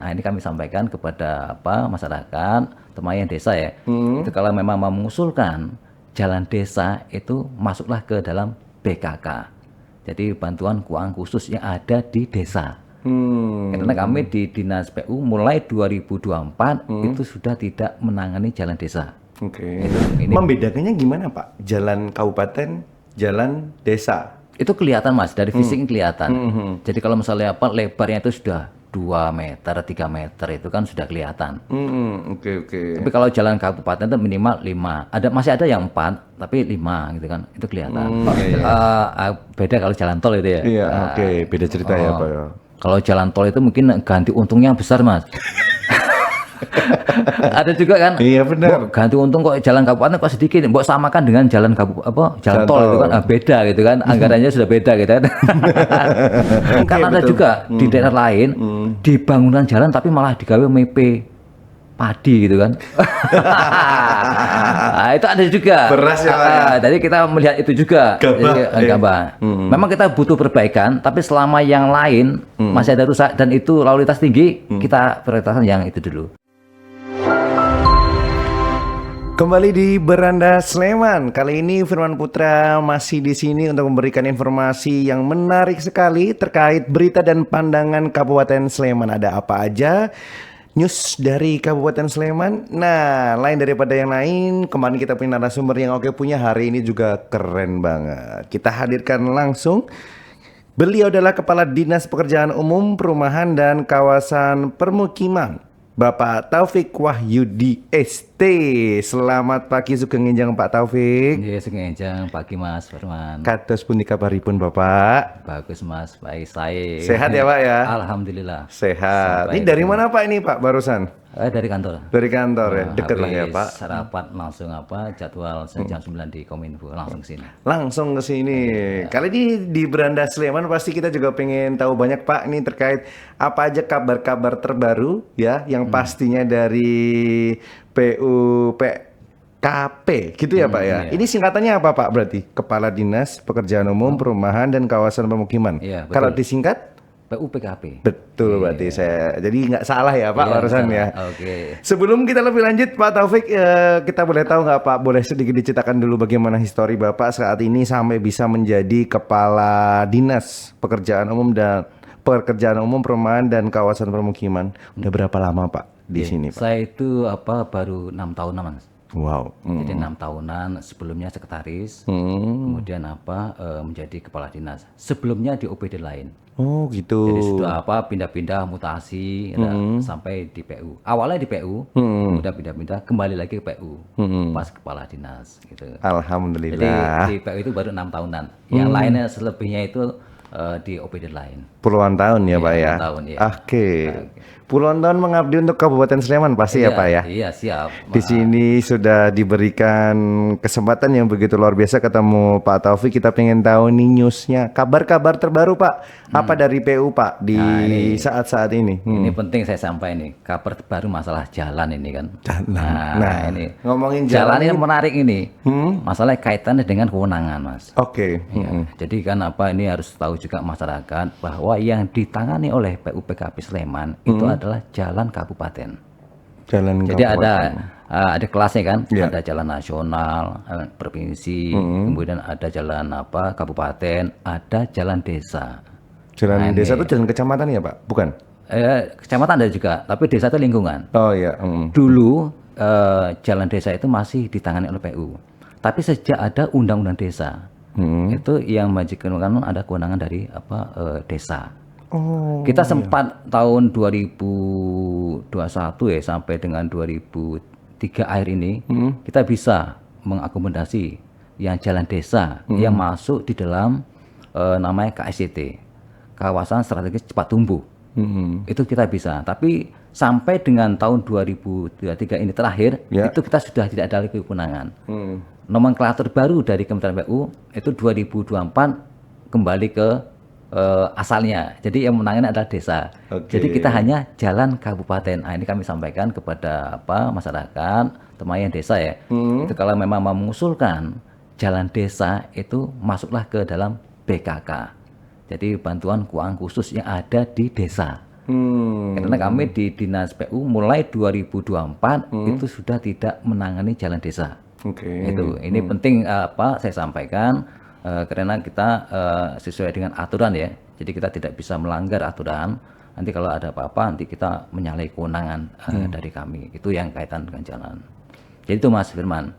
Nah, ini kami sampaikan kepada masyarakat, terutama yang desa ya. Itu kalau memang mau mengusulkan jalan desa itu masuklah ke dalam BKK. Jadi bantuan keuangan khusus yang ada di desa. Karena kami di Dinas PU mulai 2024 itu sudah tidak menangani jalan desa. Oke. Ini Membedakannya gimana Pak? Jalan kabupaten, jalan desa. itu kelihatan Mas, dari fisik kelihatan. Jadi kalau misalnya lebarnya itu sudah 2 meter, 3 meter itu kan sudah kelihatan. Oke. Tapi kalau jalan kabupaten itu minimal 5. Masih ada yang 4, tapi 5 gitu kan. Itu kelihatan. Beda kalau jalan tol itu ya. Iya, oke. Beda cerita ya Pak ya. Kalau jalan tol itu mungkin ganti untungnya besar Mas. Ada juga kan? Iya benar. Ganti untung kok jalan kabupaten kok sedikit. Mbok samakan dengan jalan jalan tol itu kan beda gitu kan. Anggarannya sudah beda gitu kan. Kan ada juga di daerah lain di bangunan jalan tapi malah digawe MP padi gitu kan. Nah, itu ada juga. Beras ya Pak ya? Jadi kita melihat itu juga. Gabah, Jadi, gabah. Memang kita butuh perbaikan, tapi selama yang lain masih ada rusak dan itu lalu lintas tinggi, kita prioritaskan yang itu dulu. Kembali di Beranda Sleman. Kali ini Firman Putra masih di sini untuk memberikan informasi yang menarik sekali terkait berita dan pandangan Kabupaten Sleman. Ada apa aja? News dari Kabupaten Sleman. Nah, lain daripada yang lain, kemarin kita punya narasumber yang oke punya, hari ini juga keren banget. Kita hadirkan langsung. Beliau adalah Kepala Dinas Pekerjaan Umum, Perumahan dan Kawasan Permukiman, Bapak Taufik Wahyudi ST. Selamat pagi sugeng enjang Pak Taufik. Iya, sengaja pagi Mas Firman. Kados pundi kabaripun Bapak? Bagus Mas, baik saya. Sehat ya Pak ya? Alhamdulillah. Sehat. Sampai Ini dari mana Pak ini Pak barusan? Dari kantor. Dari kantor ya, deket lah ya Habis Pak. Sarapan langsung jadwal jam 9 di Kominfo langsung sini. Langsung ke sini. Kali ini di Beranda Sleman pasti kita juga pengen tahu banyak Pak ini terkait apa aja kabar-kabar terbaru ya yang pastinya dari PUPKP gitu ya Pak ya. Iya. Ini singkatannya apa Pak berarti? Kepala Dinas Pekerjaan Umum, Perumahan dan Kawasan Pemukiman. Iya, betul. Kalau disingkat PUPKP. betul berarti saya jadi nggak salah ya Pak Iya, barusan salah. ya. Oke. Sebelum kita lebih lanjut Pak Taufik, kita boleh tahu nggak Pak, boleh sedikit diceritakan dulu bagaimana histori Bapak saat ini sampai bisa menjadi Kepala Dinas Pekerjaan Umum, Perumahan dan Kawasan Permukiman. Udah berapa lama Pak di sini Pak? Saya itu baru 6 tahunan Mas. Wow. Jadi 6 tahunan, sebelumnya sekretaris, kemudian menjadi kepala dinas. Sebelumnya di OPD lain. Oh gitu. Jadi sudah pindah-pindah mutasi sampai di PU. Awalnya di PU, kemudian pindah-pindah kembali lagi ke PU. Pas kepala dinas gitu. Jadi Alhamdulillah. di PU itu baru 6 tahunan. Yang lainnya selebihnya itu di OPD lain. Puluhan tahun ya Iya, Pak ya. puluhan tahun, ya. Oke. Puluhan tahun mengabdi untuk Kabupaten Sleman pasti ya Pak ya. Iya, siap. Di sini sudah diberikan kesempatan yang begitu luar biasa ketemu Pak Taufik. Kita pengen tahu nih newsnya, kabar-kabar terbaru Pak. Apa dari PU Pak di saat-saat ini? Ini penting saya sampaikan nih, kabar terbaru masalah jalan ini kan. Jalan. Nah, ini ngomongin jalan jalan ini menarik ini. Masalah kaitannya dengan kewenangan, Mas. Oke. Ya, jadi kan ini harus tahu juga masyarakat bahwa yang ditangani oleh PUPKP Sleman itu adalah jalan kabupaten. Jalan Jadi kabupaten. ada kelasnya kan, Ya. ada jalan nasional, provinsi, kemudian ada jalan kabupaten, ada jalan desa. Jalan desa itu jalan kecamatan ya Pak? Bukan? Kecamatan ada juga, tapi desa itu lingkungan. Oh iya. Dulu jalan desa itu masih ditangani oleh PU, tapi sejak ada undang-undang desa, itu yang majikan kan ada kewenangan dari desa. Oh. Kita sempat tahun 2021 ya sampai dengan 2003 akhir ini kita bisa mengakomodasi yang jalan desa yang masuk di dalam namanya KSCT, kawasan strategis cepat tumbuh. Itu kita bisa, tapi sampai dengan tahun 2023 ini terakhir itu kita sudah tidak ada lagi kewenangan. Nomenklatur baru dari Kementerian PU itu 2024 kembali ke asalnya. Jadi yang menangani adalah desa. Jadi kita hanya jalan kabupaten. Nah, ini kami sampaikan kepada masyarakat, terutama yang desa ya. Itu kalau memang mau mengusulkan jalan desa itu masuklah ke dalam BKK. Jadi bantuan keuangan khusus yang ada di desa. Karena kami di Dinas PU mulai 2024 itu sudah tidak menangani jalan desa. Ini penting saya sampaikan karena kita sesuai dengan aturan ya. Jadi kita tidak bisa melanggar aturan. Nanti kalau ada apa-apa nanti kita menyalahi kewenangan dari kami. Itu yang kaitan dengan jalan. Jadi itu Mas Firman.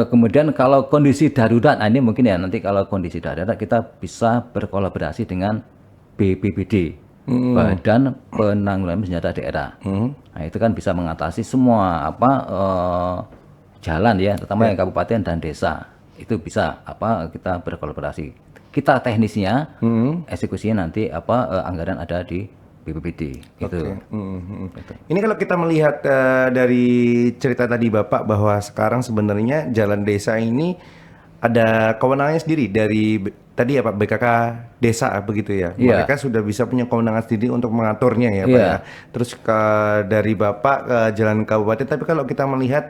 Kemudian kalau kondisi darurat, ini mungkin ya nanti kalau kondisi darurat kita bisa berkolaborasi dengan BPBD. Badan Penanggulangan Bencana Daerah. Nah, itu kan bisa mengatasi semua jalan ya, terutama yang kabupaten dan desa. Itu bisa kita berkolaborasi. Kita teknisnya, eksekusinya nanti anggaran ada di BPBD. Gitu. Ini kalau kita melihat dari cerita tadi Bapak bahwa sekarang sebenarnya jalan desa ini ada kewenangannya sendiri dari tadi ya Pak BKK desa begitu ya. Mereka sudah bisa punya kewenangan sendiri untuk mengaturnya ya Pak ya. Terus dari Bapak ke jalan kabupaten, tapi kalau kita melihat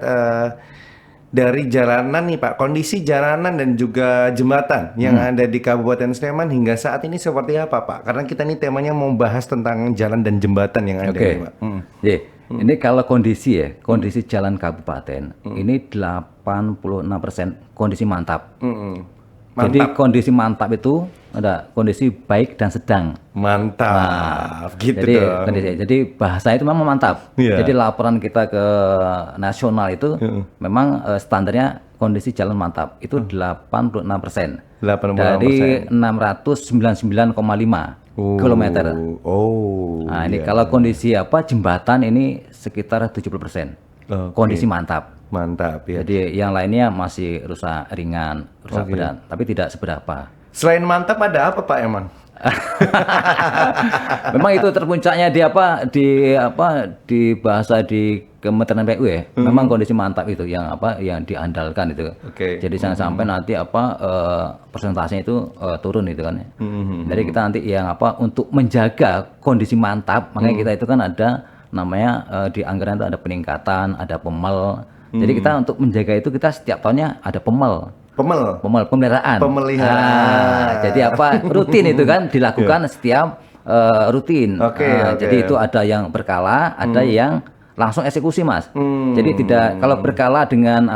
dari jalanan nih Pak, kondisi jalanan dan juga jembatan yang ada di Kabupaten Sleman hingga saat ini seperti apa Pak? Karena kita ini temanya mau bahas tentang jalan dan jembatan yang ada nih Pak. Ini kalau kondisi jalan kabupaten ini 86% kondisi mantap. Jadi kondisi mantap itu ada kondisi baik dan sedang. Mantap, gitu jadi, dong. Jadi bahasa itu memang mantap. Jadi laporan kita ke nasional itu memang standarnya kondisi jalan mantap itu 86%. 86%. Dari 699,5 kilometer. Nah ini kalau kondisi jembatan ini sekitar 70%. Kondisi mantap. Mantap ya. Jadi yang lainnya masih rusak ringan, rusak berat, tapi tidak seberapa. Selain mantap ada apa Pak emang? Memang itu terpuncaknya di bahasa di Kementerian PU ya. Memang kondisi mantap itu yang diandalkan itu. Jadi jangan sampai nanti persentasenya itu turun itu kan. Jadi kita nanti untuk menjaga kondisi mantap, makanya kita itu kan ada namanya di anggaran itu ada peningkatan, ada pemel. Jadi kita untuk menjaga itu kita setiap tahunnya ada pemeliharaan. Jadi rutin itu kan dilakukan setiap rutin. Jadi itu ada yang berkala, ada yang langsung eksekusi Mas. Jadi tidak kalau berkala dengan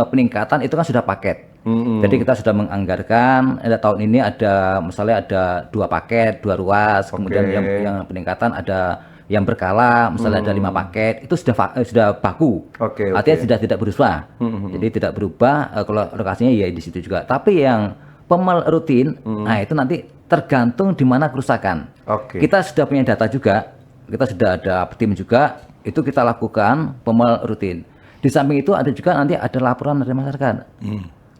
peningkatan itu kan sudah paket. Jadi kita sudah menganggarkan tahun ini ada misalnya ada 2 paket, 2 ruas, kemudian yang peningkatan ada yang berkala, misalnya ada 5 paket, itu sudah baku. Artinya sudah tidak berubah. Jadi tidak berubah kalau lokasinya ya di situ juga. Tapi yang pemel rutin, nah itu nanti tergantung di mana kerusakan. Kita sudah punya data juga, kita sudah ada tim juga, itu kita lakukan pemel rutin. Di samping itu ada juga nanti ada laporan dari masyarakat.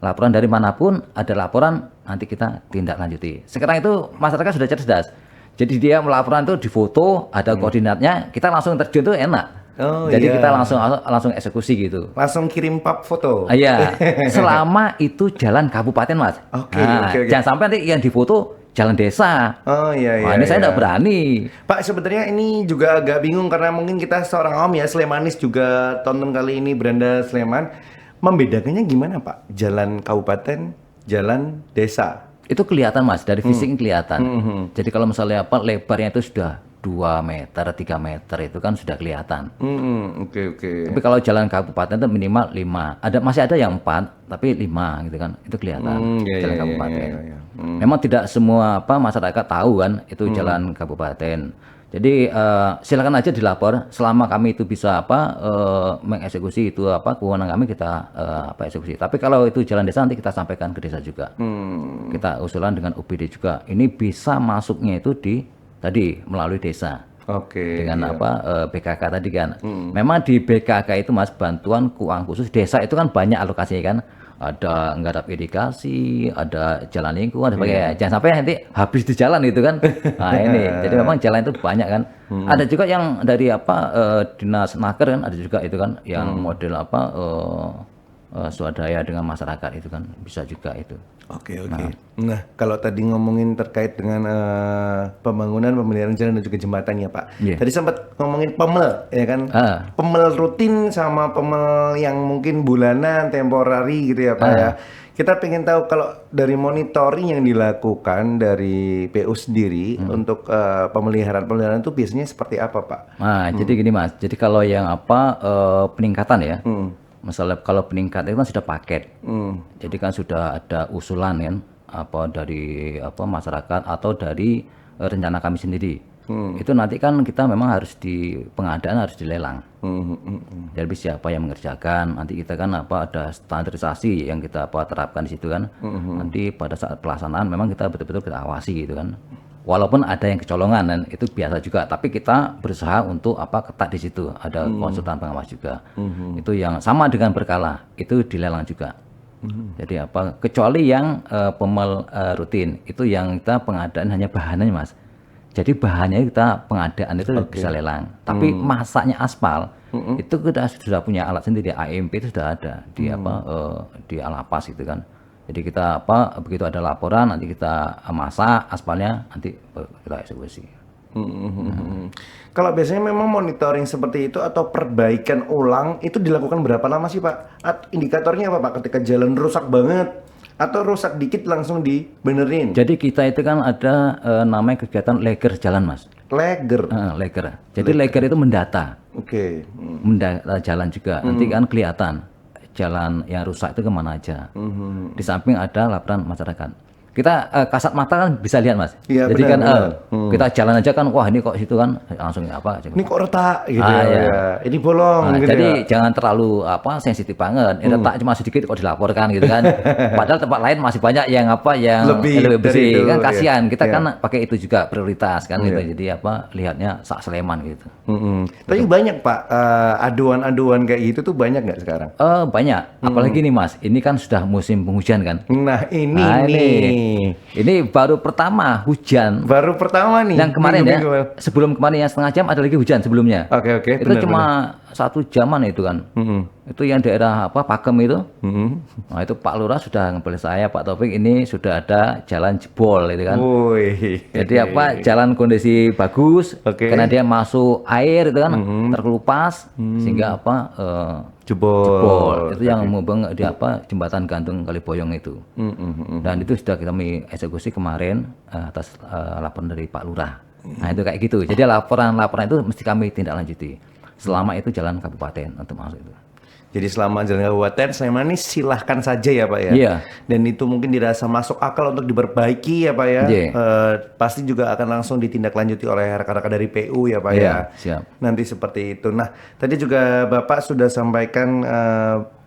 Laporan dari manapun ada laporan, nanti kita tindak lanjuti. Sekarang itu masyarakat sudah cerdas. Jadi dia melaporan itu di foto, ada koordinatnya, kita langsung terjun tuh enak. Jadi kita langsung eksekusi gitu. Langsung kirim pap foto. Iya. Selama itu jalan kabupaten Mas. Jangan sampai nanti yang di foto jalan desa. Ini saya tidak berani. Pak, sebenarnya ini juga agak bingung karena mungkin kita seorang awam ya, Slemanis juga tonton kali ini Beranda Sleman. Membedakannya gimana Pak? Jalan kabupaten, jalan desa. Itu kelihatan Mas, dari fisik kelihatan. Jadi kalau misalnya lebarnya itu sudah 2 meter, 3 meter itu kan sudah kelihatan. Tapi kalau jalan kabupaten itu minimal 5. Masih ada yang 4, tapi 5 gitu kan. Itu kelihatan jalan kabupaten. Memang tidak semua masyarakat tahu kan itu jalan kabupaten. Jadi silakan aja dilapor selama kami itu bisa mengeksekusi itu kewenangan kami kita eksekusi. Tapi kalau itu jalan desa nanti kita sampaikan ke desa juga. Kita usulan dengan UPD juga. Ini bisa masuknya itu tadi melalui desa. Dengan BKK tadi kan. Memang di BKK itu Mas bantuan keuangan khusus desa itu kan banyak alokasinya kan. Ada nggarap irigasi, ada jalan lingkungan, ada sebagainya. Jangan sampai nanti habis di jalan itu kan. Nah ini, jadi memang jalan itu banyak kan. Ada juga yang dari dinas naker kan, ada juga itu kan, yang model swadaya dengan masyarakat itu kan bisa juga itu. Nah, kalau tadi ngomongin terkait dengan pembangunan, pemeliharaan jalan dan juga jembatan ya Pak. Tadi sempat ngomongin pemel ya kan. Pemel rutin sama pemel yang mungkin bulanan, temporary gitu ya Pak ya. Kita pengen tahu kalau dari monitoring yang dilakukan dari PU sendiri untuk pemeliharaan itu biasanya seperti apa, Pak? Nah, jadi gini Mas. Jadi kalau yang peningkatan ya. Misalnya kalau peningkatan itu kan sudah paket. Jadi kan sudah ada usulan kan dari masyarakat atau dari rencana kami sendiri. Itu nanti kan kita memang harus pengadaan harus dilelang. Jadi siapa yang mengerjakan, nanti kita kan ada standarisasi yang kita terapkan di situ kan. Nanti pada saat pelaksanaan memang kita betul-betul kita awasi gitu kan. Walaupun ada yang kecolongan dan itu biasa juga, tapi kita berusaha untuk ketat di situ. Ada konsultan pengawas juga. Itu yang sama dengan berkala, itu dilelang juga. Jadi kecuali yang rutin, itu yang kita pengadaan hanya bahannya Mas. Jadi bahannya kita pengadaan itu bisa lelang. Tapi masaknya aspal itu kita sudah punya alat sendiri, AMP itu sudah ada di Alapas gitu kan. Jadi kita begitu ada laporan nanti kita masak aspalnya, nanti kita eksekusi. Kalau biasanya memang monitoring seperti itu atau perbaikan ulang itu dilakukan berapa lama sih Pak? Indikatornya apa Pak? Ketika jalan rusak banget atau rusak dikit langsung dibenerin? Jadi kita itu kan ada namanya kegiatan leger jalan Mas. Leger? Leger. Jadi leger itu mendata. Oke. Mendata jalan juga. Nanti kan kelihatan jalan yang rusak itu kemana aja. Di samping ada laporan masyarakat. Kita kasat mata kan bisa lihat Mas. Iya, jadi benar, kan benar. Kita jalan aja kan, wah ini kok situ kan langsung Ini kok retak gitu ya. Ini bolong gitu jadi ya. jangan terlalu sensitif banget. Retak cuma sedikit kok dilaporkan gitu kan. Padahal tempat lain masih banyak yang yang lebih bersih kan, kasihan. Kita kan pakai itu juga prioritas kan gitu. Jadi lihatnya sak Sleman gitu. Tapi banyak Pak aduan-aduan kayak gitu tuh banyak nggak sekarang? Banyak. Apalagi nih Mas, ini kan sudah musim penghujan kan. Nah ini ini baru pertama hujan. Baru pertama nih. Yang kemarin sebelum kemarin yang setengah jam ada lagi hujan sebelumnya. Oke. Itu cuma 1 jaman itu kan. Itu yang daerah Pakem itu. Nah itu Pak Lurah sudah ngebeli saya, Pak Taufik ini sudah ada jalan jebol itu kan. Jadi jalan kondisi bagus. Karena dia masuk air itu kan terkelupas sehingga jebol. Itu yang menghubung di jembatan gantung Kaliboyong itu. Dan itu sudah kami eksekusi kemarin atas laporan dari Pak Lurah. Nah itu kayak gitu. Jadi laporan itu mesti kami tindak lanjuti. Selama itu jalan kabupaten untuk masuk itu. Jadi selama jalan kabupaten Sleman ini silahkan saja ya Pak ya. Iya. Dan itu mungkin dirasa masuk akal untuk diperbaiki ya Pak ya. Pasti juga akan langsung ditindaklanjuti oleh rekan-rekan dari PU ya Pak ya. Siap. Nanti seperti itu. Nah tadi juga Bapak sudah sampaikan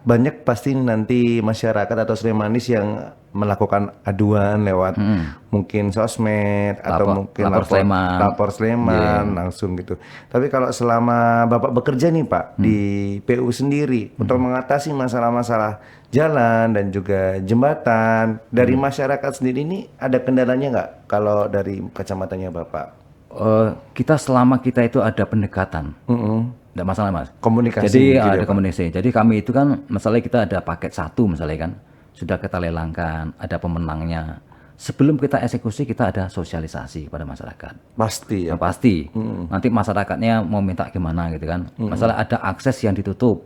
banyak pasti nanti masyarakat atau Slemanis yang melakukan aduan lewat mungkin sosmed atau mungkin lapor Sleman langsung gitu. Tapi kalau selama Bapak bekerja nih Pak di PU sendiri untuk mengatasi masalah-masalah jalan dan juga jembatan dari masyarakat sendiri ini ada kendalanya nggak kalau dari kacamatanya Bapak? Kita selama kita itu ada pendekatan. Tidak masalah Mas. Komunikasi. Jadi ada komunikasi. Jadi kami itu kan misalnya kita ada paket 1 misalnya kan. Sudah kita lelangkan, ada pemenangnya. Sebelum kita eksekusi kita ada sosialisasi kepada masyarakat. Pasti ya. Pasti. Nanti masyarakatnya mau minta gimana gitu kan. Masalah ada akses yang ditutup.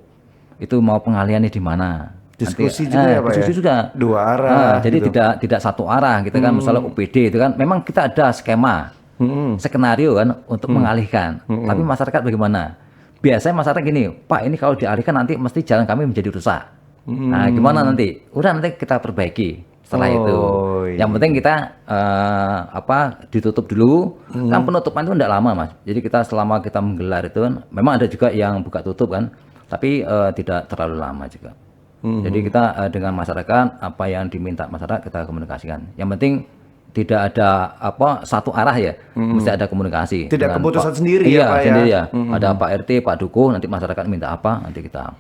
Itu mau pengaliannya di mana. Diskusi juga ya Pak diskusi ya? juga. 2 arah. Jadi tidak satu arah gitu kan. Misalnya UPD itu kan. Memang kita ada skema. Skenario kan untuk mengalihkan. Tapi masyarakat bagaimana? Biasanya masyarakat gini, Pak ini kalau dialihkan nanti mesti jalan kami menjadi rusak. Nah gimana nanti? Udah nanti kita perbaiki setelah itu. Yang penting kita ditutup dulu. Kan penutupan itu tidak lama Mas. Jadi kita selama kita menggelar itu kan, memang ada juga yang buka tutup kan, tapi tidak terlalu lama juga. Jadi kita dengan masyarakat apa yang diminta masyarakat kita komunikasikan. Yang penting tidak ada satu arah ya, mesti ada komunikasi. Tidak keputusan sendiri ya Pak ya. Sendiri ya. Ada Pak RT, Pak Dukuh, nanti masyarakat minta apa, nanti kita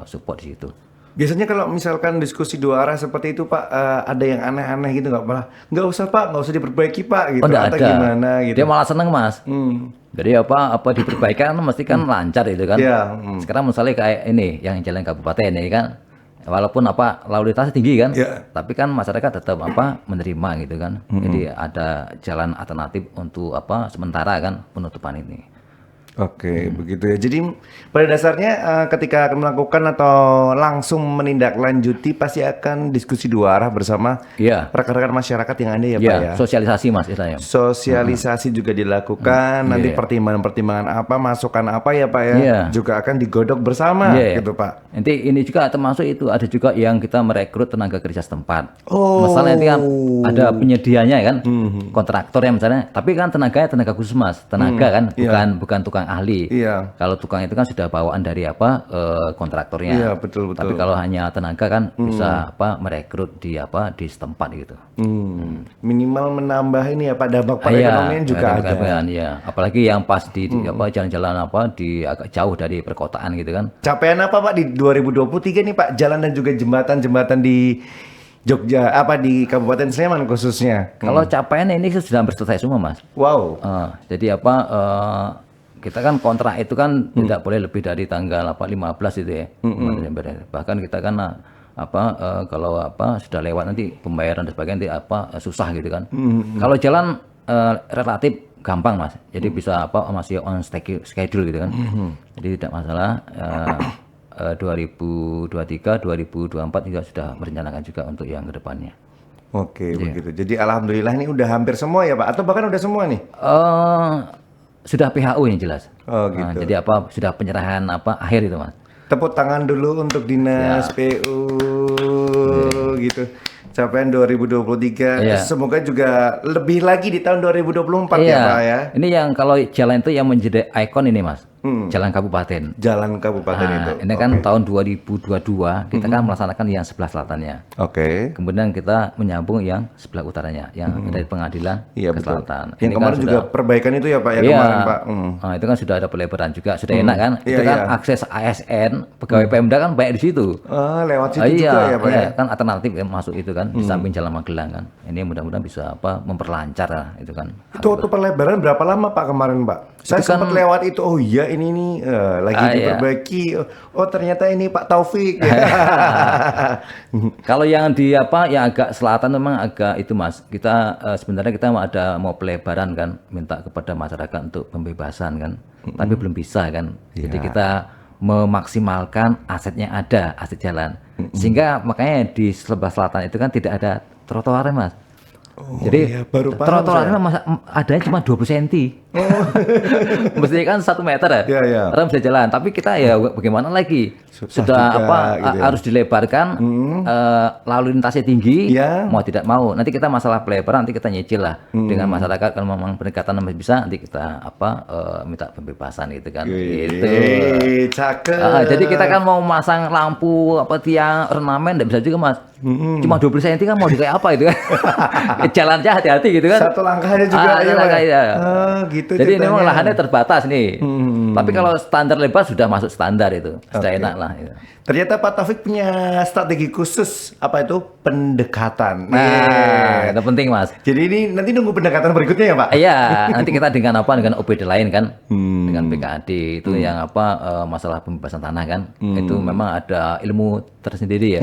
support di situ. Biasanya kalau misalkan diskusi 2 arah seperti itu Pak, ada yang aneh-aneh gitu nggak? Malah nggak usah Pak, nggak usah diperbaiki Pak gitu. Atau gimana gitu. Dia malah seneng Mas. Jadi apa diperbaikan mesti kan lancar itu kan. Sekarang misalnya kayak ini yang jalan kabupaten ini kan. Walaupun lalu lintasnya tinggi kan, tapi kan masyarakat tetap menerima gitu kan. Jadi ada jalan alternatif untuk sementara kan penutupan ini. Oke, begitu ya. Jadi pada dasarnya ketika akan melakukan atau langsung menindaklanjuti pasti akan diskusi dua arah bersama Iya, rekan-rekan masyarakat yang ada ya Pak iya, ya. sosialisasi Mas istilahnya. Sosialisasi juga dilakukan, nanti Iya. pertimbangan-pertimbangan apa, masukan apa ya Pak ya, Iya. juga akan digodok bersama Iya, iya. gitu Pak. Nanti ini juga termasuk itu ada juga yang kita merekrut tenaga kerja setempat. Oh. Misalnya nanti kan ada penyedianya kan, kontraktor yang misalnya, tapi kan tenaganya tenaga khusus Mas, tenaga kan, bukan tukang ahli. Iya. Kalau tukang itu kan sudah bawaan dari kontraktornya. Iya, betul. Tapi kalau hanya tenaga kan bisa merekrut di setempat gitu. Minimal menambah ini ya Pak, dampak perekonomian juga ada. Iya. Apalagi yang pas di jalan-jalan di agak jauh dari perkotaan gitu kan. Capaian apa Pak di 2023 nih Pak, jalan dan juga jembatan-jembatan di Jogja, di Kabupaten Sleman khususnya? Kalau capaiannya ini sudah hampir selesai semua Mas. Wow. Jadi kita kan kontrak itu kan tidak boleh lebih dari tanggal 15 itu ya. Bahkan kita kan kalau sudah lewat nanti pembayaran dan sebagainya nanti susah gitu kan. Kalau jalan relatif gampang Mas. Jadi bisa masih on schedule gitu kan. Jadi tidak masalah. 2023, 2024 juga sudah merencanakan juga untuk yang kedepannya. Oke, begitu. Jadi alhamdulillah ini udah hampir semua ya Pak, atau bahkan udah semua nih? Sudah PHU yang jelas. Oh gitu. Jadi sudah penyerahan akhir itu Mas. Tepuk tangan dulu untuk Dinas PU gitu. Capaian 2023. Iya. Semoga juga lebih lagi di tahun 2024 ya Pak ya. Ini yang kalau jalan itu yang menjadi ikon ini Mas. Jalan kabupaten. Jalan kabupaten itu. Ini kan tahun 2022 kita kan melaksanakan yang sebelah selatannya. Oke. Kemudian kita menyambung yang sebelah utaranya, yang dari pengadilan Iya, ke betul. selatan. Yang Ini kemarin kan juga perbaikan itu ya Pak ya Iya. kemarin Pak. Nah, itu kan sudah ada pelebaran juga, sudah enak kan? Iya, Itu kan iya. akses ASN, pegawai Pemda kan banyak di situ. Lewat situ juga ya Pak ya. Kan alternatif ya, masuk itu kan di samping Jalan Magelang kan. Ini mudah-mudahan bisa memperlancar lah, itu kan. Itu waktu perlebaran berapa lama Pak kemarin Pak? Saya sempat lewat itu. Oh iya ini nih lagi diperbaiki. Oh ternyata ini Pak Taufik. Kalau yang yang agak selatan memang agak itu Mas. Kita sebenarnya kita mau pelebaran kan, minta kepada masyarakat untuk pembebasan kan. Tapi belum bisa kan. Jadi kita memaksimalkan asetnya ada, aset jalan. Sehingga makanya di sebelah selatan itu kan tidak ada trotoar Mas. Jadi iya, baru paham trotoarnya adanya cuma 20 cm. Mestinya kan 1 meter ya. Iya, iya. Orang bisa jalan, tapi kita ya bagaimana lagi? Sudah juga, gitu ya. harus dilebarkan, lalu lintasnya tinggi, Iya. mau tidak mau. Nanti kita masalah pelebaran nanti kita nyicil lah dengan masyarakat, kalau memang pendekatan masih bisa nanti kita minta pembebasan gitu kan. Gitu. Cakep. Jadi kita kan mau masang lampu tiang ornamen tidak bisa juga Mas. Cuma 20 cm kan mau kayak apa itu kan. Jalan aja hati-hati gitu kan. Satu langkahnya juga satu ya, Pak. langkah, iya. Gitu Jadi ceritanya. memang lahannya terbatas nih. Tapi kalau standar lebar sudah masuk standar itu. Sudah enak lah. Gitu. Ternyata Pak Taufik punya strategi khusus apa itu pendekatan. Nah, itu penting Mas. Jadi ini nanti nunggu pendekatan berikutnya ya Pak? Iya, nanti kita dengan dengan OPD lain kan, dengan BKD itu yang masalah pembebasan tanah kan, itu memang ada ilmu tersendiri ya.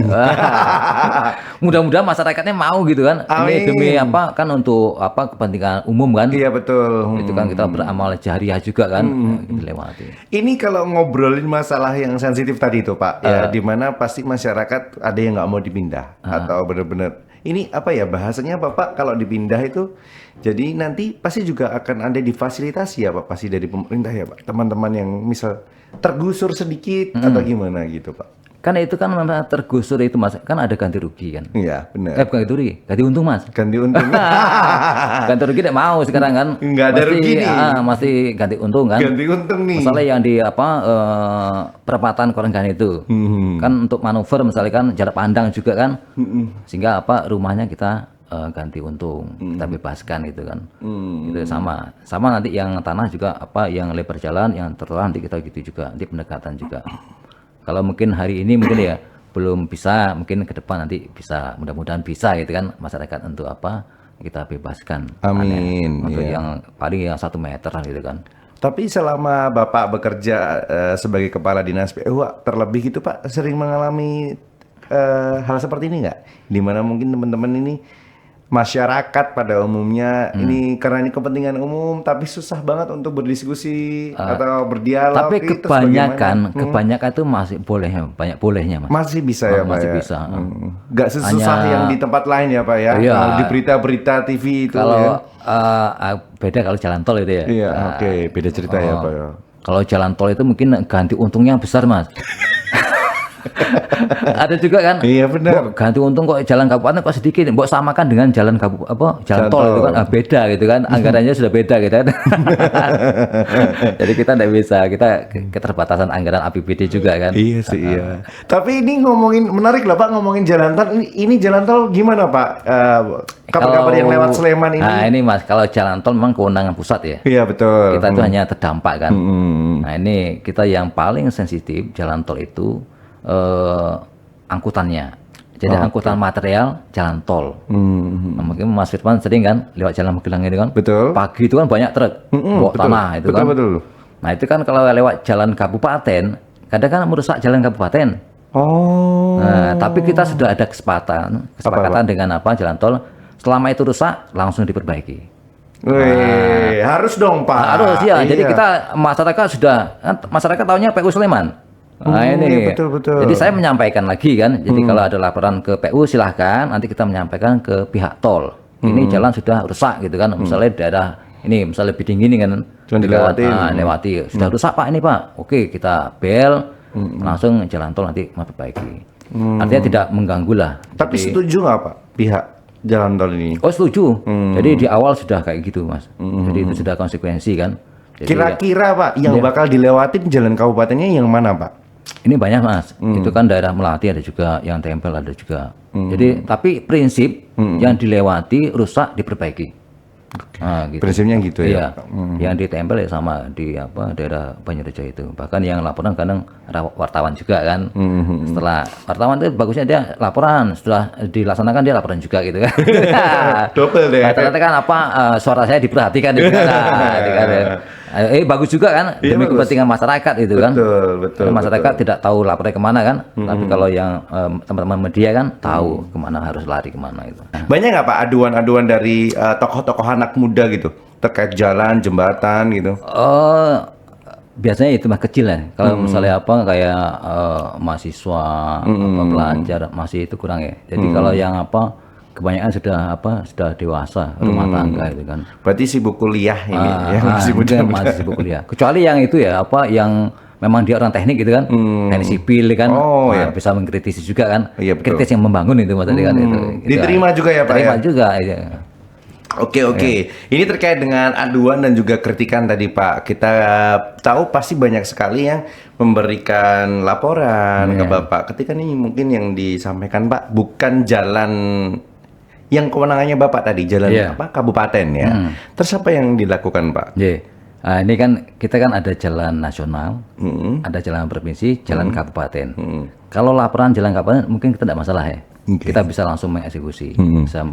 Mudah-mudahan masyarakatnya mau gitu kan. Amin. Ini demi kan untuk kepentingan umum kan. Iya betul. Itu kan kita beramal jariah juga kan, kita lewati. Ini kalau ngobrolin masalah yang sensitif tadi itu Pak, di mana pasti masyarakat ada yang nggak mau dipindah atau benar-benar ini bahasanya apa Pak kalau dipindah itu jadi nanti pasti juga akan ada difasilitasi ya Pak pasti dari pemerintah ya Pak teman-teman yang misal tergusur sedikit atau gimana gitu Pak. Kan itu kan memang tergusur itu Mas, kan ada ganti rugi kan. Iya benar. Bukan ganti rugi, ganti untung Mas. Ganti untung. Ganti rugi tidak mau sekarang kan. Nggak ada rugi nih. Masih ganti untung kan. Ganti untung nih. Misalnya yang di perempatan Korenggan itu. Kan untuk manuver misalnya kan jarak pandang juga kan. Sehingga rumahnya kita ganti untung, kita bebaskan gitu kan. Itu sama nanti yang tanah juga yang lebar jalan, yang trotoar nanti kita gitu juga, nanti pendekatan juga. Kalau mungkin hari ini mungkin ya belum bisa, mungkin ke depan nanti bisa, mudah-mudahan bisa gitu kan masyarakat untuk kita bebaskan. Amin. Untuk yang paling yang 1 meter lah gitu kan. Tapi selama Bapak bekerja sebagai kepala dinas PU, terlebih gitu Pak, sering mengalami hal seperti ini nggak? Di mana mungkin teman-teman ini masyarakat pada umumnya ini karena ini kepentingan umum tapi susah banget untuk berdiskusi atau berdialog. Tapi Itu bagaimana? kebanyakan itu masih boleh, banyak bolehnya Mas. Masih bisa ya Pak Masih ya? bisa. Nggak sesusah Hanya- yang di tempat lain ya Pak ya? Iya. Kalau di berita-berita TV itu ya? Kalau beda kalau jalan tol itu ya. Iya, oke. Beda cerita ya Pak ya? Kalau jalan tol itu mungkin ganti untungnya besar Mas. Ada juga kan? Iya benar. Ganti untung kok jalan kabupaten kok sedikit, mbok samakan dengan jalan jalan tol itu kan beda gitu kan, anggarannya sudah beda gitu kan. Jadi kita tidak bisa, kita keterbatasan anggaran APBD juga kan. Iya sih iya. Tapi ini ngomongin menarik lah Pak, ngomongin jalan tol. Ini jalan tol gimana Pak? Kabar-kabar yang lewat Sleman ini? Nah ini Mas, kalau jalan tol memang kewenangan pusat ya. Iya betul. Kita itu hanya terdampak kan. Nah ini kita yang paling sensitif jalan tol itu angkutannya. Jadi angkutan material jalan tol. Nah, mungkin Mas Firman sering kan lewat jalan Magelang ini kan. Betul. Pagi itu kan banyak truk bawa betul. tanah itu kan. Betul. Nah itu kan kalau lewat jalan kabupaten, kadang kan merusak jalan kabupaten. Oh. Nah, tapi kita sudah ada kesepakatan dengan jalan tol. Selama itu rusak langsung diperbaiki. Wih, harus dong Pak. Harus ya. Iya. Jadi kita masyarakat tahunya PU Sleman. Nah ini, iya, betul. jadi saya menyampaikan lagi kan, jadi kalau ada laporan ke PU silahkan, nanti kita menyampaikan ke pihak tol. Ini jalan sudah rusak gitu kan, misalnya daerah ini, misalnya Biding ini kan, Cuma dilewatin. lewati, sudah rusak Pak ini Pak, oke kita bel, langsung jalan tol nanti memperbaiki. Artinya tidak mengganggu lah. Tapi setuju nggak Pak pihak jalan tol ini? Oh setuju, jadi di awal sudah kayak gitu Mas, jadi itu sudah konsekuensi kan. Jadi, Kira-kira Pak yang bakal dilewatin jalan kabupatennya yang mana Pak? ini banyak Mas, itu kan daerah Melati ada juga, yang Tempel ada juga. Jadi tapi prinsip yang dilewati rusak diperbaiki. Nah, gitu. Prinsipnya gitu ya. Iya, yang di Tempel ya sama di daerah Banjarnegara itu. Bahkan yang laporan kadang wartawan juga kan. Setelah wartawan itu bagusnya dia laporan, setelah dilaksanakan dia laporan juga gitu kan. Double deh. Ternyata kan suara saya diperhatikan gitu kan. Nah, gitu kan, ya. Bagus juga kan Iya, demi bagus. kepentingan masyarakat itu kan. Betul. Karena masyarakat tidak tahu lapornya kemana kan. Tapi kalau yang teman-teman media kan tahu kemana harus lari kemana itu. Banyak nggak Pak aduan-aduan dari tokoh-tokoh anak muda gitu terkait jalan, jembatan gitu? Biasanya itu mah kecil ya. Kalau misalnya kayak mahasiswa, pelajar masih itu kurang ya. Jadi kalau yang kebanyakan sudah dewasa, rumah tangga itu kan. Berarti sibuk kuliah ini ya, masih mungkin muda. masih sibuk kuliah. Kecuali yang itu ya yang memang dia orang teknik gitu kan, teknik sipil kan, Oh, iya. bisa mengkritisi juga kan, Iya, betul. kritis yang membangun itu maksudnya kan itu. Diterima juga ya Pak Terima ya? juga. Ya. Oke. Ini terkait dengan aduan dan juga kritikan tadi Pak. Kita tahu pasti banyak sekali yang memberikan laporan ke Bapak. Ketika ini mungkin yang disampaikan Pak bukan jalan yang kewenangannya Bapak tadi, jalan kabupaten ya. Terus apa yang dilakukan Pak? Nah, ini kan kita kan ada jalan nasional, ada jalan provinsi, jalan kabupaten. Kalau laporan jalan kabupaten mungkin kita tidak masalah ya. Kita bisa langsung mengeksekusi, bisa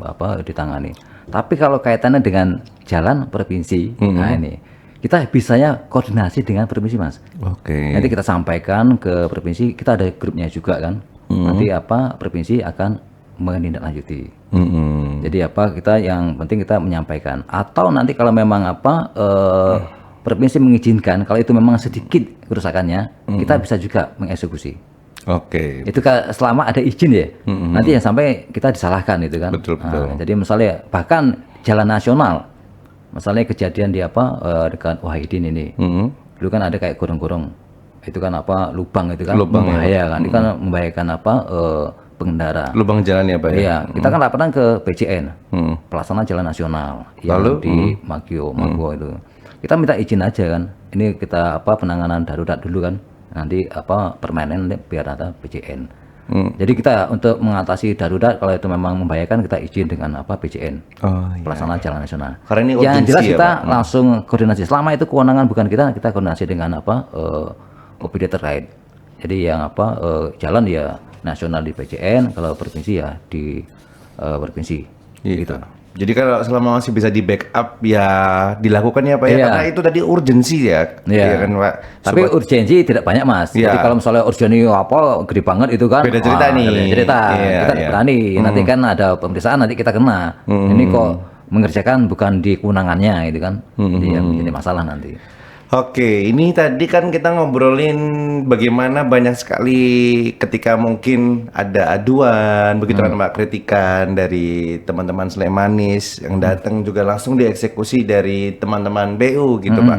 ditangani. Tapi kalau kaitannya dengan jalan provinsi, nah ini kita bisanya koordinasi dengan provinsi Mas. Oke. Nanti kita sampaikan ke provinsi, kita ada grupnya juga kan. Nanti provinsi akan menindaklanjuti. Jadi kita yang penting kita menyampaikan. Atau nanti kalau memang provinsi mengizinkan, kalau itu memang sedikit kerusakannya, kita bisa juga mengeksekusi. Oke. Itu selama ada izin ya. Nanti yang sampai kita disalahkan itu kan. Betul. Nah, jadi misalnya bahkan jalan nasional, misalnya kejadian di dekat Wahidin ini, dulu kan ada kayak gorong-gorong, itu kan lubang itu kan membahayakan, kan. Itu kan membahayakan pengendara. Lubang jalan ya Pak ya? Iya, kita kan laporan ke PJN, pelaksana jalan nasional yang di Mago itu. Kita minta izin aja kan. Ini kita penanganan darurat dulu kan. Nanti permanen biar ada PJN. Jadi kita untuk mengatasi darurat kalau itu memang membahayakan kita izin dengan PJN. Pelaksana jalan nasional. Karena ini yang urgensi jelas ya, kita Pak? langsung koordinasi. Selama itu kewenangan bukan kita koordinasi dengan OPD terkait. Jadi yang jalan ya nasional di PJN, kalau provinsi ya di provinsi. Iya. Gitu. Jadi kalau selama masih bisa di backup ya dilakukan ya Pak ya, Iya. karena itu tadi urgensi ya, Iya. kan Pak. Tapi urgensi tidak banyak Mas. Iya. Jadi kalau misalnya urgensi apa gede banget itu kan Beda cerita nih. beda cerita. Iya, Kita iya. tidak berani. Nanti kan ada pemeriksaan nanti kita kena. Ini kok mengerjakan bukan di kewenangannya itu kan. Jadi yang menjadi masalah nanti. Oke, ini tadi kan kita ngobrolin bagaimana banyak sekali ketika mungkin ada aduan, begitu kan Mbak, kritikan dari teman-teman Slemanis yang datang juga langsung dieksekusi dari teman-teman BU gitu Pak.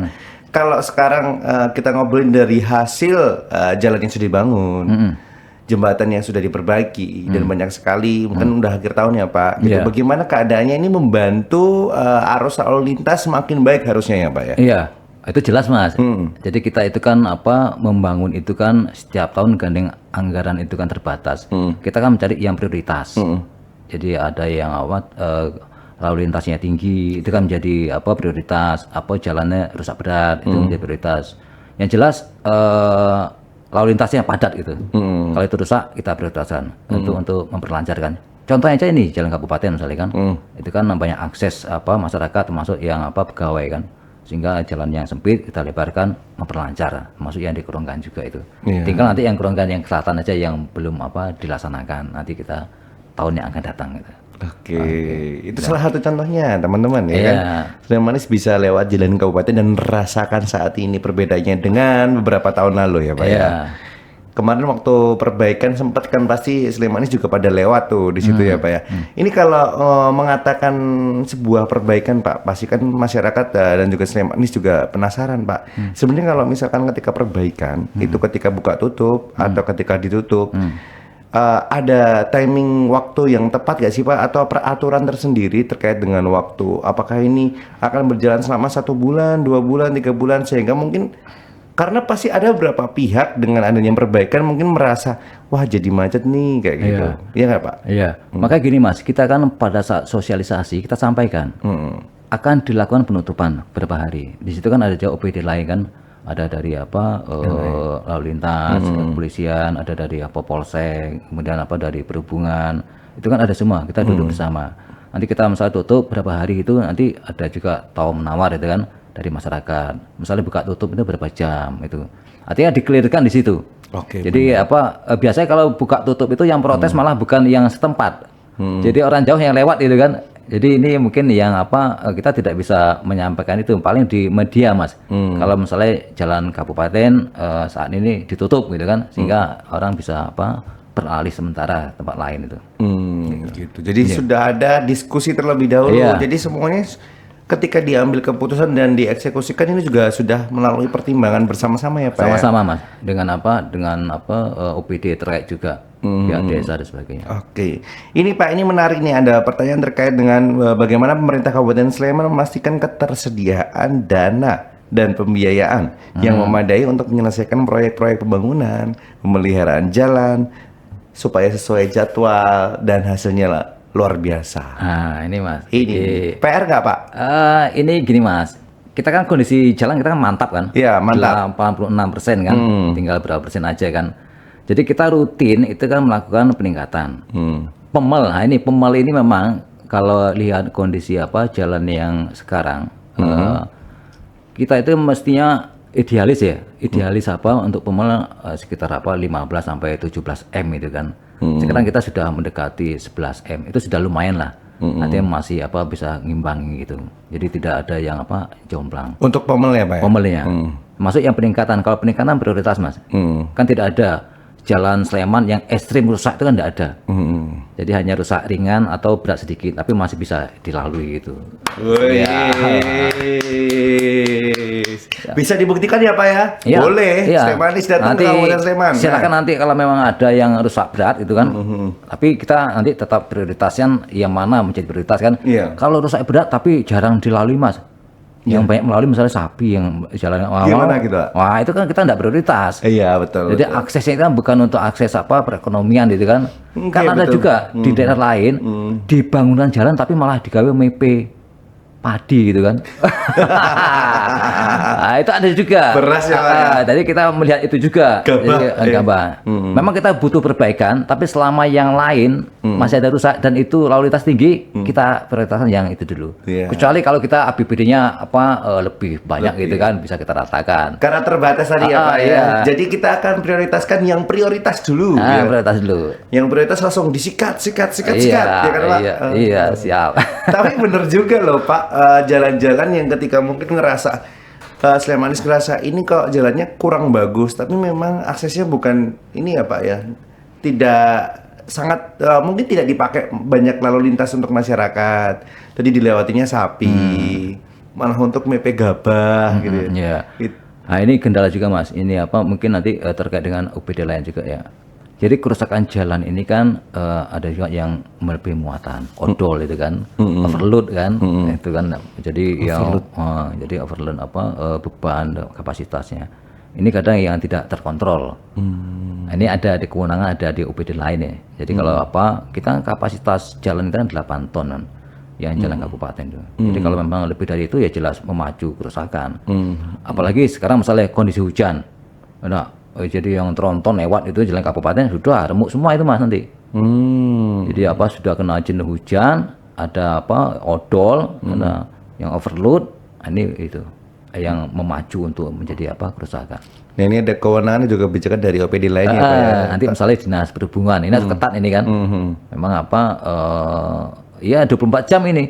Kalau sekarang kita ngobrolin dari hasil jalan yang sudah dibangun, jembatan yang sudah diperbaiki dan banyak sekali, mungkin udah akhir tahun ya Pak. Gitu. Iya. Bagaimana keadaannya ini membantu arus lalu lintas semakin baik harusnya ya Pak ya? Iya, itu jelas Mas. Jadi kita itu kan membangun itu kan setiap tahun gandeng anggaran itu kan terbatas. Kita kan mencari yang prioritas. Jadi ada yang lalu lintasnya tinggi, itu kan menjadi prioritas. Jalannya rusak berat, itu menjadi prioritas. Yang jelas lalu lintasnya padat gitu. Kalau itu rusak kita prioritaskan untuk memperlancarkan. Contohnya aja ini jalan kabupaten misalnya kan, itu kan banyak akses masyarakat termasuk yang pegawai kan, sehingga jalan yang sempit kita lebarkan memperlancar, termasuk yang dikurungkan juga itu. Tinggal nanti yang kurungkan yang ke selatan aja yang belum dilaksanakan, nanti kita tahun yang akan datang gitu. Oke, itu salah satu contohnya teman-teman ya kan. Slemanis bisa lewat jalan kabupaten dan merasakan saat ini perbedaannya dengan beberapa tahun lalu ya Pak ya. Kemarin waktu perbaikan sempat kan pasti Slemanis juga pada lewat tuh di situ ya Pak ya. Ini kalau mengatakan sebuah perbaikan Pak, pasti kan masyarakat dan juga Slemanis juga penasaran Pak. Sebenarnya kalau misalkan ketika perbaikan itu ketika buka tutup atau ketika ditutup, ada timing waktu yang tepat gak sih Pak, atau peraturan tersendiri terkait dengan waktu? Apakah ini akan berjalan selama 1 bulan, 2 bulan, 3 bulan, sehingga mungkin karena pasti ada beberapa pihak dengan adanya perbaikan mungkin merasa wah jadi macet nih kayak gitu. Iya nggak Pak? Iya. Makanya gini Mas, kita kan pada saat sosialisasi kita sampaikan akan dilakukan penutupan beberapa hari. Di situ kan ada jauh OPD lain kan, ada dari lalu lintas, kepolisian, ada dari Polsek, kemudian dari perhubungan. Itu kan ada semua, kita duduk bersama. Nanti kita misalnya tutup berapa hari itu, nanti ada juga tawar menawar itu kan dari masyarakat. Misalnya buka tutup itu berapa jam itu. Artinya dikelirkan di situ. Oke. Jadi biasanya kalau buka tutup itu yang protes malah bukan yang setempat. Jadi orang jauh yang lewat itu kan. Jadi ini mungkin yang kita tidak bisa menyampaikan itu paling di media Mas. Kalau misalnya jalan kabupaten saat ini ditutup gitu kan, sehingga orang bisa beralih sementara tempat lain itu. Gitu. Jadi sudah ada diskusi terlebih dahulu. Jadi semuanya ketika diambil keputusan dan dieksekusikan ini juga sudah melalui pertimbangan bersama-sama ya Pak. Sama-sama Mas. Dengan OPD terkait juga. Pihak desa dan sebagainya. Oke, ini Pak, ini menarik nih, ada pertanyaan terkait dengan bagaimana pemerintah Kabupaten Sleman memastikan ketersediaan dana dan pembiayaan yang memadai untuk menyelesaikan proyek-proyek pembangunan, pemeliharaan jalan supaya sesuai jadwal dan hasilnya luar biasa. Nah, ini Mas. Ini PR nggak Pak? Ini gini Mas. Kita kan kondisi jalan kita kan mantap kan? Iya, mantap. 86% kan, tinggal berapa persen aja kan. Jadi kita rutin itu kan melakukan peningkatan. Pemel, nah ini pemel ini memang kalau lihat kondisi jalan yang sekarang, kita itu mestinya idealis ya, untuk pemel sekitar 15 sampai 17 M itu kan. Sekarang kita sudah mendekati 11 M, itu sudah lumayan lah. Artinya masih bisa ngimbangi gitu. Jadi tidak ada yang jomplang. Untuk pemel ya Pak? Pemelnya. Masuk yang peningkatan. Kalau peningkatan prioritas Mas. Kan tidak ada jalan Sleman yang ekstrim rusak itu kan tidak ada. Jadi hanya rusak ringan atau berat sedikit, tapi masih bisa dilalui gitu. Bisa dibuktikan ya Pak ya? Ya, boleh. ya. Slemanis datang ke Kabupaten Sleman. Silakan nanti kalau memang ada yang rusak berat itu kan. Tapi kita nanti tetap prioritaskan yang mana menjadi prioritas kan. Kalau rusak berat tapi jarang dilalui Mas. Yang banyak melalui misalnya sapi yang jalan gimana gitu? Wah itu kan kita tidak prioritas. Iya betul. Jadi aksesnya itu kan bukan untuk akses perekonomian gitu kan. Kan ada juga di daerah lain di bangunan jalan tapi malah digawe MP padi gitu kan. Nah, itu ada juga. Beras ya, Pak, ya? Jadi kita melihat itu juga. Gabah, Jadi, gabah. Memang kita butuh perbaikan, tapi selama yang lain masih ada rusak dan itu lalu lintas tinggi, kita prioritaskan yang itu dulu. Iya. Kecuali kalau kita APBD-nya lebih banyak gitu kan, bisa kita ratakan. Karena terbatas tadi ya Pak ya. Iya. Jadi kita akan prioritaskan yang prioritas dulu. Nah, ya. prioritas dulu. Yang prioritas langsung disikat, sikat, ya kan Pak? Iya, siap. Tapi bener juga loh Pak, jalan-jalan yang ketika mungkin ngerasa Slemanis ngerasa ini kok jalannya kurang bagus, tapi memang aksesnya bukan ini ya Pak ya, tidak sangat mungkin tidak dipakai banyak lalu lintas untuk masyarakat. Tadi dilewatinya sapi, malah untuk mepe gabah gitu ya. Iya. It- Nah, ini kendala juga Mas. Ini mungkin nanti terkait dengan UPD lain juga ya. Jadi kerusakan jalan ini kan ada juga yang melebihi muatan, odol itu kan, overload kan, itu kan. Jadi jadi overload beban kapasitasnya. Ini kadang yang tidak terkontrol. Nah, ini ada di kewenangan ada di UPD lain ya. Jadi kalau kita kapasitas jalan itu kan 8 ton kan, yang jalan kabupaten itu. Jadi kalau memang lebih dari itu ya jelas memacu kerusakan. Apalagi sekarang misalnya kondisi hujan. Nah, jadi yang tronton lewat itu jalan kabupaten sudah remuk semua itu Mas nanti. Jadi sudah kena jenuh hujan, ada odol, ada yang overload, ini itu yang memacu untuk menjadi kerusakan. Nah ini ada kewenangan juga kebijakan dari OPD lainnya Pak ya. Nanti misalnya dinas perhubungan ini harus ketat ini kan. Memang ya 24 jam ini.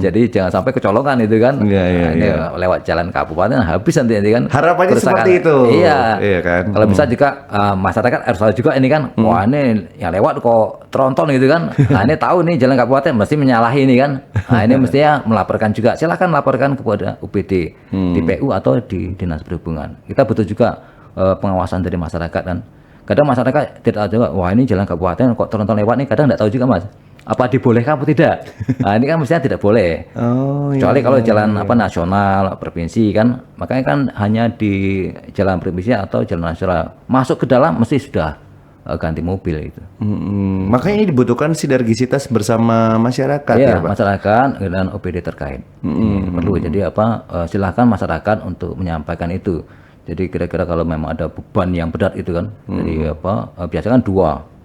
Jadi jangan sampai kecolongan itu kan. Ini lewat jalan kabupaten habis nanti kan. Harapannya kerusakan. seperti itu. Iya kan. Kalau bisa juga masyarakat harus tahu juga ini kan. Wah ini yang lewat kok tronton gitu kan. Nah ini tahu nih jalan kabupaten mesti menyalahi ini kan. Nah ini mestinya melaporkan juga. Silahkan laporkan kepada UPD di PU atau di dinas perhubungan. Kita butuh juga pengawasan dari masyarakat kan. Kadang masyarakat tidak tahu juga. Wah ini jalan kabupaten kok tronton lewat nih. Kadang tidak tahu juga Mas. Apa dibolehkan atau tidak? Nah ini kan mestinya tidak boleh. Kecuali kalau jalan nasional, provinsi kan, makanya kan hanya di jalan provinsi atau jalan nasional masuk ke dalam mesti sudah ganti mobil itu. Makanya ini dibutuhkan sinergisitas bersama masyarakat ya Pak. Masyarakat dan OPD terkait. Perlu jadi silakan masyarakat untuk menyampaikan itu. Jadi kira-kira kalau memang ada beban yang berat itu kan, jadi biasanya kan 2.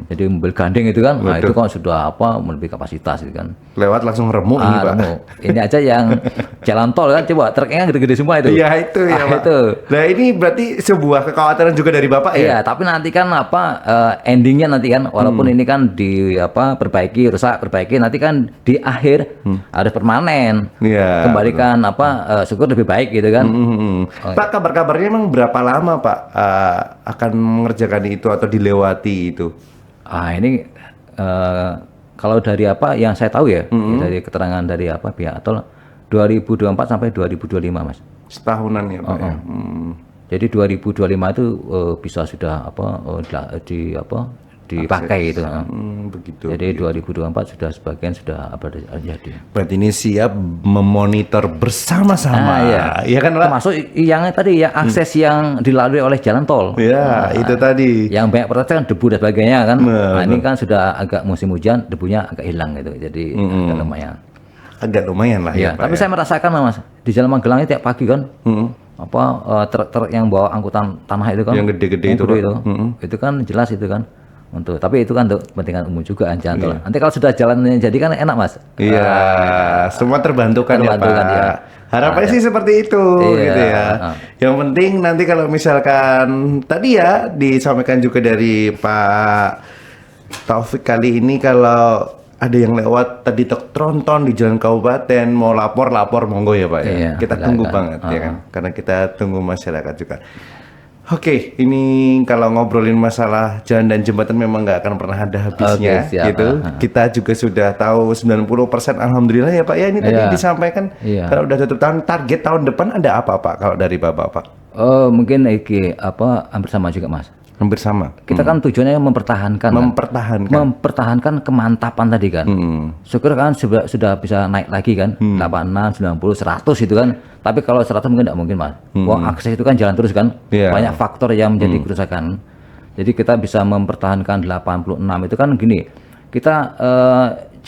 Jadi mobil gandeng itu kan, nah itu kan sudah melebihi kapasitas itu kan. Lewat langsung remuk ini Pak. Ini aja yang jalan tol kan, coba truknya gede-gede semua itu. Iya itu ya Pak. Itu. Nah ini berarti sebuah kekhawatiran juga dari Bapak ya? Iya, tapi nanti kan endingnya nanti kan, walaupun ini kan perbaiki, rusak, perbaiki, nanti kan di akhir harus permanen. Iya. Kembalikan syukur lebih baik gitu kan. Pak kabar-kabarnya emang berapa lama Pak akan mengerjakan itu atau dilewati itu? Ini kalau dari yang saya tahu ya, dari keterangan dari pihak atol 2024 sampai 2025 Mas. Setahunan ya Pak ya. Jadi 2025 itu bisa sudah dipakai itu. Begitu. Jadi 2024 sudah sebagian sudah jadi. Berarti ini siap memonitor bersama-sama. Iya kan Pak? Termasuk yang tadi ya akses yang dilalui oleh jalan tol. Iya, itu tadi. Yang banyak protes kan debu dan sebagainya kan. Nah, ini kan sudah agak musim hujan, debunya agak hilang gitu. Jadi agak lumayan. Agak lumayan lah ya Pak. Tapi saya merasakan Mas, di Jalan Magelang ini tiap pagi kan. Truk-truk yang bawa angkutan tanah itu kan. Yang gede-gede itu. Itu kan jelas itu kan. Tapi itu kan untuk kepentingan umum juga jalan tol. Nanti kalau sudah jalannya jadi kan enak Mas. Iya, semua terbantukan ya Pak. Ya. Harapannya sih seperti itu gitu ya. Yang penting nanti kalau misalkan tadi ya disampaikan juga dari Pak Taufik kali ini kalau ada yang lewat tadi tronton di jalan kabupaten mau lapor monggo ya Pak ya. Iya, Kita tunggu banget ya kan. Karena kita tunggu masyarakat juga. Oke, ini kalau ngobrolin masalah jalan dan jembatan memang nggak akan pernah ada habisnya gitu. Kita juga sudah tahu 90% alhamdulillah ya Pak ya. Ini tadi disampaikan kalau udah tutup tahun, target tahun depan ada apa Pak kalau dari Bapak Pak? Mungkin hampir sama juga Mas. Hampir sama. Kita kan tujuannya mempertahankan. Mempertahankan kemantapan tadi kan. Syukur kan sudah bisa naik lagi kan. 86, 90, 100 itu kan. Tapi kalau 100 mungkin tidak mungkin Mas. Akses itu kan jalan terus kan. Banyak faktor yang menjadi kerusakan. Jadi kita bisa mempertahankan 86 itu kan gini. Kita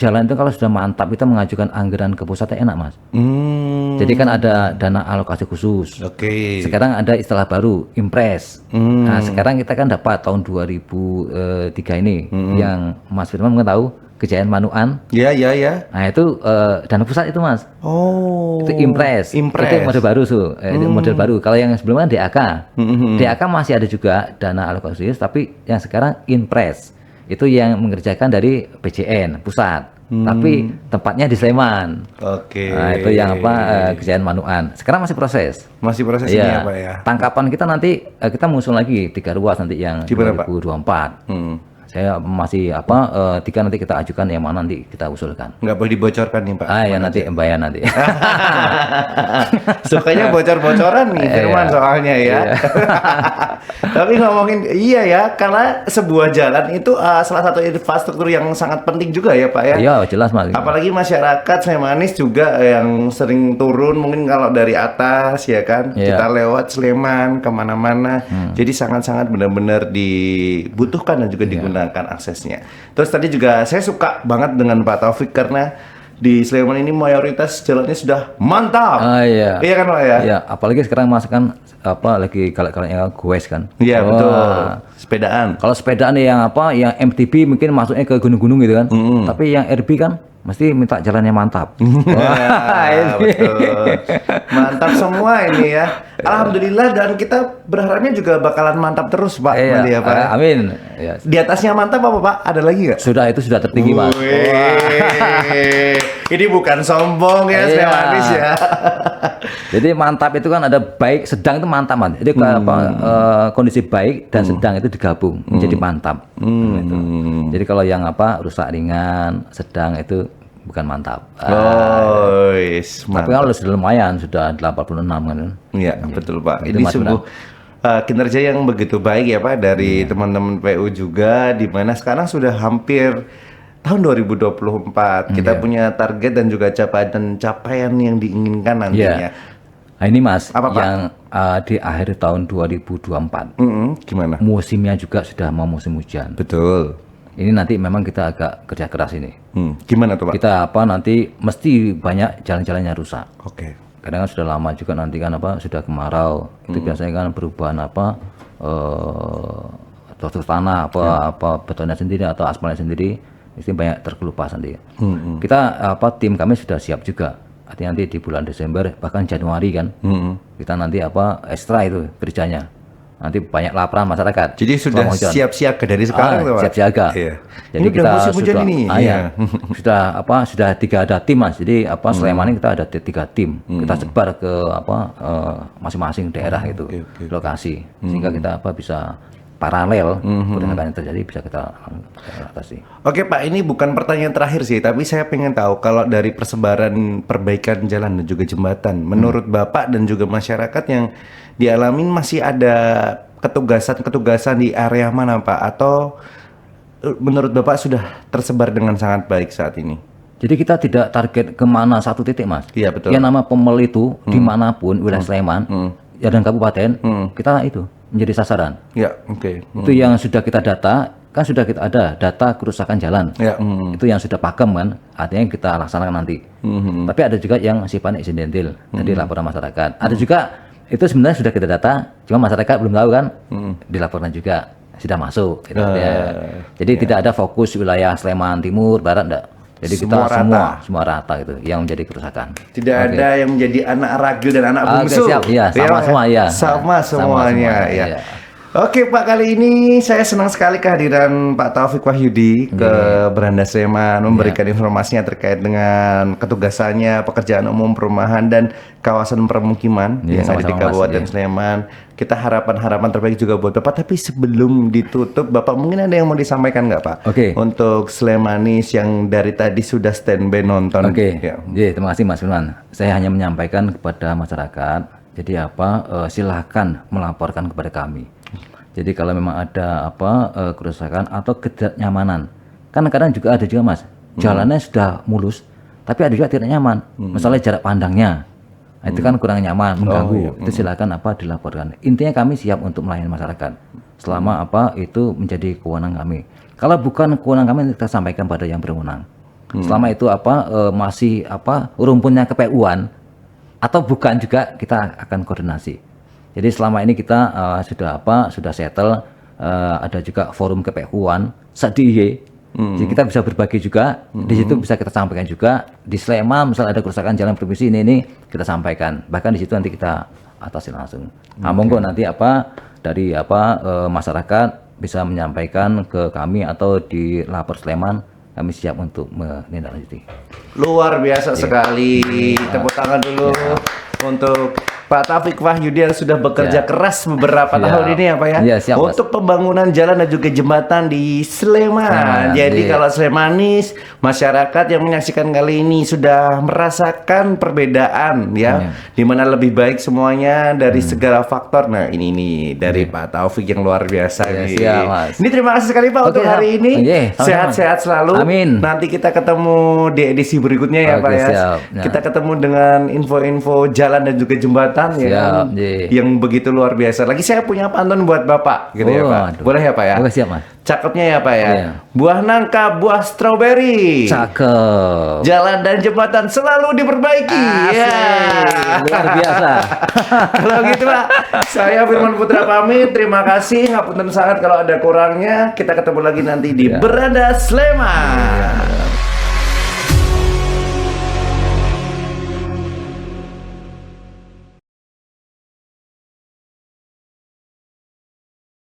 jalan itu kalau sudah mantap kita mengajukan anggaran ke pusat enak Mas. Hmm. Jadi kan ada dana alokasi khusus. Oke. Sekarang ada istilah baru, impres. Nah, sekarang kita kan dapat tahun 2003 ini yang Mas Firman mungkin tahu Kejayaan Manuan. Ya, ya, ya. Nah, itu dana pusat itu Mas. Oh. Itu impres. Impres. Itu model baru itu model baru. Kalau yang sebelumnya DAK. DAK masih ada juga dana alokasi khusus, tapi yang sekarang impres. Itu yang mengerjakan dari PJN pusat. Tapi tempatnya di Sleman. Oke. Nah, itu yang Kejayaan Manuan. Sekarang masih proses. Masih proses ini ya, Pak ya. Tangkapan kita nanti kita mengusul lagi 3 ruas nanti yang Di mana, Pak? 2024. Saya masih 3 nanti kita ajukan yang mana nanti kita usulkan. Nggak boleh dibocorkan nih, Pak. Ya nanti bayar nanti. Sukanya bocor-bocoran nih Firman soalnya ya. Tapi ngomongin iya ya, karena sebuah jalan itu salah satu infrastruktur yang sangat penting juga ya Pak ya. Iya jelas Mas. Apalagi masyarakat Slemanis juga yang sering turun mungkin kalau dari atas ya kan, kita lewat Sleman kemana-mana. Jadi sangat-sangat benar-benar dibutuhkan dan juga digunakan aksesnya. Terus tadi juga saya suka banget dengan Pak Taufik karena di Sleman ini mayoritas jalannya sudah mantap. Iya. Iya kan Pak ya? Iya, apalagi sekarang Mas kan lagi kalau goes kan. Iya betul. Sepedaan. Kalau sepedaan yang yang MTB mungkin masuknya ke gunung-gunung gitu kan. Tapi yang RB kan mesti minta jalannya mantap. Ya, betul. Mantap semua ini ya. Alhamdulillah dan kita berharapnya juga bakalan mantap terus Pak. Iya, ya, Pak. Amin. Ya. Di atasnya mantap apa Pak? Ada lagi nggak? Itu sudah tertinggi Mas. Ini bukan sombong ya, Slemanis ya. Jadi mantap itu kan ada baik, sedang itu mantap Mas. Jadi kondisi baik dan sedang itu digabung menjadi mantap. Gitu. Jadi kalau yang rusak ringan, sedang itu bukan mantap. Mantap. Tapi kalau sudah lumayan, sudah 86 kan. Iya, betul Pak. Itu Ini Mas sungguh kinerja yang begitu baik ya Pak dari teman-teman PU juga, di mana sekarang sudah hampir tahun 2024. Kita punya target dan juga capaian yang diinginkan nantinya. Nah ini Mas, apa, Pak? yang di akhir tahun 2024. Gimana? Musimnya juga sudah mau musim hujan. Betul. Ini nanti memang kita agak kerja keras ini. Gimana tuh Pak? Kita nanti mesti banyak jalan-jalannya rusak. Oke. Kadang kan sudah lama juga nanti kan sudah kemarau. Itu biasanya kan perubahan struktur tanah betonnya sendiri atau aspalnya sendiri itu banyak terkelupas nanti. Kita tim kami sudah siap juga. Artinya nanti di bulan Desember bahkan Januari kan kita nanti ekstra itu kerjanya. Nanti banyak laporan masyarakat. Jadi sudah siap-siaga dari sekarang tuh Pak? Siap siaga. Iya. Jadi ini kita musim hujan ini. sudah 3 ada tim Mas. Jadi Sleman ini kita ada 3 tim. Kita sebar ke masing-masing daerah itu lokasi. Sehingga kita bisa paralel pergerakan yang terjadi bisa kita atasi. Oke Pak, ini bukan pertanyaan terakhir sih, tapi saya pengen tahu kalau dari persebaran perbaikan jalan dan juga jembatan, menurut Bapak dan juga masyarakat yang dialamin masih ada ketugasan di area mana Pak? Atau menurut Bapak sudah tersebar dengan sangat baik saat ini? Jadi kita tidak target kemana satu titik Mas. Iya betul. Yang nama Pemel itu dimanapun wilayah Sleman dan kabupaten kita itu menjadi sasaran. Ya, oke. Itu yang sudah kita data, kan sudah kita ada data kerusakan jalan. Ya, itu yang sudah pakem kan, artinya kita laksanakan nanti. Tapi ada juga yang sifatnya insidentil, jadi laporan masyarakat. Ada juga itu sebenarnya sudah kita data, cuma masyarakat belum tahu kan, dilaporkan juga sudah masuk. Gitu, Jadi tidak ada fokus wilayah Sleman Timur, Barat, enggak. Jadi semua kita semua rata gitu yang menjadi kerusakan. Tidak ada yang menjadi anak ragil dan anak bungsu. Siap, iya, sama semua ya. Sama semuanya ya. Iya. Oke Pak, kali ini saya senang sekali kehadiran Pak Taufik Wahyudi ke Beranda Sleman memberikan informasinya terkait dengan ketugasannya, pekerjaan umum perumahan dan kawasan permukiman yang ada di Kabupaten Sleman. Kita harapan terbaik juga buat Bapak. Tapi sebelum ditutup, Bapak mungkin ada yang mau disampaikan nggak Pak? Untuk Slemanis yang dari tadi sudah standby nonton. Terima kasih Mas Firman. Saya hanya menyampaikan kepada masyarakat. Jadi silahkan melaporkan kepada kami. Jadi kalau memang ada kerusakan atau ketidaknyamanan, kan kadang juga ada juga Mas, jalannya sudah mulus, tapi ada juga tidak nyaman. Misalnya jarak pandangnya, nah, itu kan kurang nyaman, mengganggu. Itu silakan dilaporkan. Intinya kami siap untuk melayani masyarakat, selama itu menjadi kewenangan kami. Kalau bukan kewenangan kami, kita sampaikan pada yang berwenang. Selama itu masih rumputnya KPU-an atau bukan juga kita akan koordinasi. Jadi selama ini kita sudah settle, ada juga forum KPU-an SADIY. Jadi kita bisa berbagi juga, di situ bisa kita sampaikan juga. Di Sleman misal ada kerusakan jalan provinsi ini kita sampaikan. Bahkan di situ nanti kita atasi langsung. Monggo nanti dari masyarakat bisa menyampaikan ke kami atau di Lapor Sleman, kami siap untuk menindaklanjuti. Luar biasa sekali. Tepuk tangan dulu untuk Pak Taufik Wahyudi yang sudah bekerja keras beberapa tahun ini ya Pak ya, siap, untuk pembangunan jalan dan juga jembatan di Sleman. Jadi kalau Slemanis, masyarakat yang menyaksikan kali ini sudah merasakan perbedaan ya, dimana lebih baik semuanya dari segala faktor. Nah ini dari Pak Taufik yang luar biasa nih. Siap, Mas. Ini terima kasih sekali Pak untuk hari ini. Sehat-sehat selalu. Amin. Nanti kita ketemu di edisi berikutnya ya Pak ya. Siap. Kita ketemu dengan info-info jalan dan juga jembatan ya, yang begitu luar biasa. Lagi saya punya pantun buat Bapak gitu ya Pak. Boleh ya Pak ya? Boleh, siap Mas. Cakepnya ya Pak ya. Buah nangka, buah stroberi. Cakep. Jalan dan jembatan selalu diperbaiki. Luar biasa. Kalau gitu Pak, saya Firman Putra pamit. Terima kasih. Ngapunten sangat kalau ada kurangnya. Kita ketemu lagi nanti di Beranda Sleman.